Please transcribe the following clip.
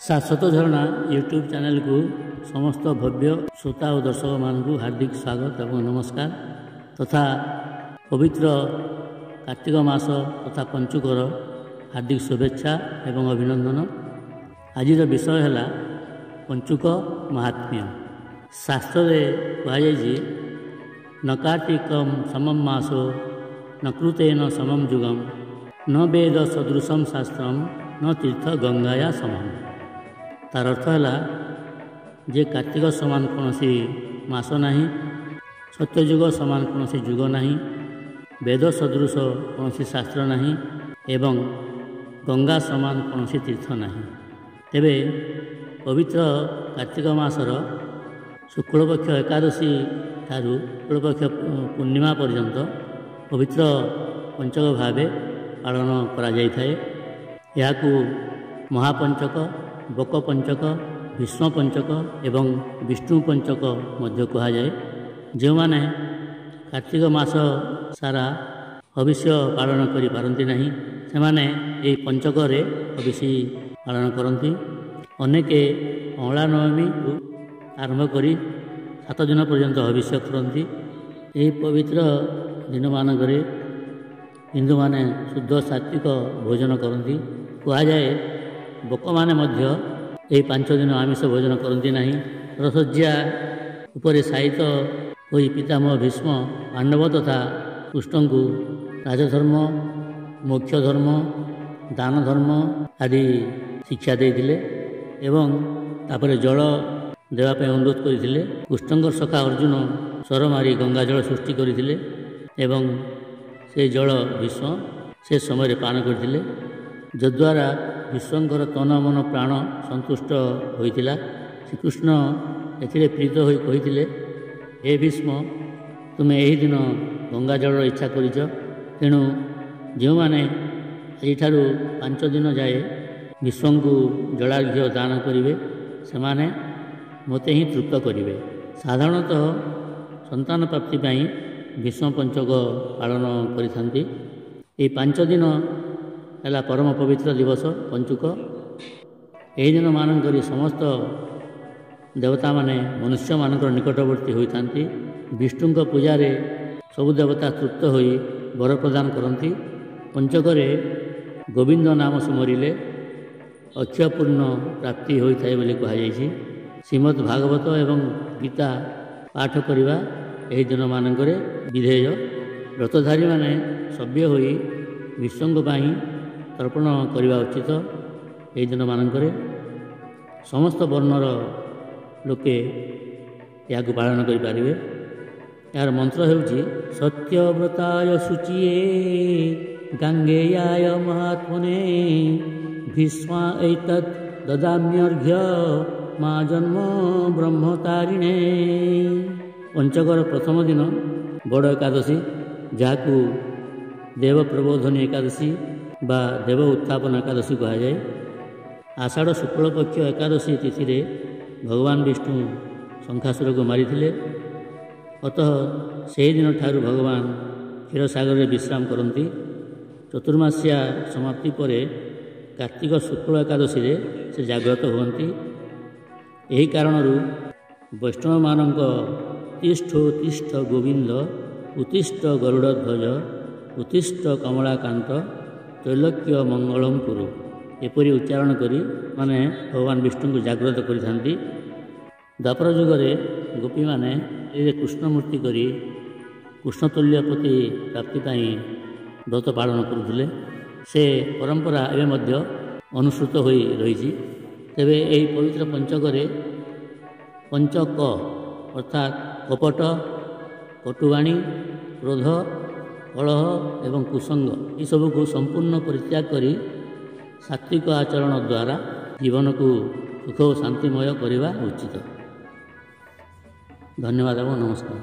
शाश्वत झरणा YouTube channel को समस्त भव्य श्रोता और दर्शक मान हार्दिक स्वागत एवं नमस्कार तथा पवित्र कार्तिक मास तथा पंचुकर हार्दिक शुभेच्छा एवं अभिनंदन। आज विषय है पंचुक महात्म्य। शास्त्र कहुई न कार्तिकम समम मासो न कृतेन समम जुगम न वेद सदृशम शास्त्रम न तीर्थ गंगाया समम। तार अर्थ है जे कार्तिक समान कौन मास ना, सत्यजुग समान कौन जुग ना, वेद सदृश कौन शास्त्र ना एवं गंगा समान कौन तीर्थ ना। तेबे पवित्र कार्तिक मासर शुक्लपक्ष एकादशी ठारू शुक्लपक्ष पूर्णिमा पर्यंत पवित्र पंचक भाव पालन करा जाय थाए। याकू महापंचक, बक पंचक, भीष्म पंचक एवं विष्णु पंचक मध्य कहा जाए। जो माने कार्तिक मास सारा हविष्य पालन करि पारंती नहीं से माने ए पंचक रे हविष्य पालन करती। अनेके अँला नवमी आरंभ करी 7 दिन पर्यंत हविष्य करती। यही पवित्र दिन मानक हिंदू माने शुद्ध सात्विक भोजन करती। कहा जाए बक माने मध्य यही 5 दिन आमिष भोजन करती नहीं। रथज्ञा उपरे साहित होई पितामह भीष्म पांडव तथा कृष्ण को राजधर्म, मोक्ष धर्म, दान धर्म आदि शिक्षा देते एवं तापर जल देवाई अनुरोध करते। कृष्ण सखा अर्जुन स्वर मारी गंगा जल सृष्टि करते एवं से जल भीष्म से समय पान करते, जद्वारा भीष्मकर तन मन प्राण संतुष्ट होइतिला। श्रीकृष्ण एथिरे प्रीत होई कहिथिले, हे भीष्म तुमे एही दिन गंगा जल इच्छा करिछ, तेणु जो माने एठारू 5 दिन जाए भीष्म को जलार्घ्य दान करिवे से माने मते ही तृप्त करिवे। साधारणतः संतान प्राप्ति पाई भीष्म पंचक पालन करिथांती। ए 5 दिन है परम पवित्र दिवस पंचुक। यही दिन मानक समस्त देवता माने मनुष्य मानक निकटवर्ती होता। विष्णु पूजारे सबु देवता तृप्त होई वर प्रदान करती। पंचकरे गोविंद नाम सुमरिले अक्षयपूर्ण प्राप्ति होता है बोली कहुई। श्रीमद् भागवत एवं गीता पाठ करवा यही दिन मानक विधेय। व्रतधारी माने सभ्य होई विष्णु तर्पण करवा उचित। यही दिन मानक समस्त वर्णर लोके या पालन करें। यार मंत्र होउची सत्यव्रताय शुचिये गांगेयाय महात्मने भीष्मा एतत् ददाम्यर्घ्य मा जन्म ब्रह्मतारिणे। पंचकर प्रथम दिन बड़ एकादशी जहाकू देव प्रबोधनी एकादशी बा देव उत्थापन एकादशी कहा जाए। आषाढ़ शुक्लपक्ष एकादशी तिथि रे भगवान विष्णु शंखासुर को मारी। अतः से दिन ठारू भगवान क्षीरसागर में विश्राम करती। चतुर्मास्या समाप्ति पर कार्तिक शुक्ल एकादशी रे से जागृत होती। यही कारण वैष्णव मानक तिष्ठ गोविंद उत्तिष्ठ गरुड़ध्वज उत्तिष्ठ कमलाकांत त्रैलोक्य मंगलम कुरु एपरी उच्चारण करी माने भगवान विष्णु को जागृत करिथांती। द्वापर युगरे गोपी माने ये कृष्णमूर्ति करी कृष्णतुल्य पति प्राप्ति पाई व्रत पालन करुले। से परंपरा एवं मध्य अनुसृत होई रही। तेबे यही पवित्र पंचकरे पंचक अर्थात कपट, कटुवाणी, क्रोध, कलह एवं कुसंग ये सब को संपूर्ण परित्याग करी सात्विक आचरण द्वारा जीवन को सुख और शांतिमय करने उचित। धन्यवाद एवं नमस्कार।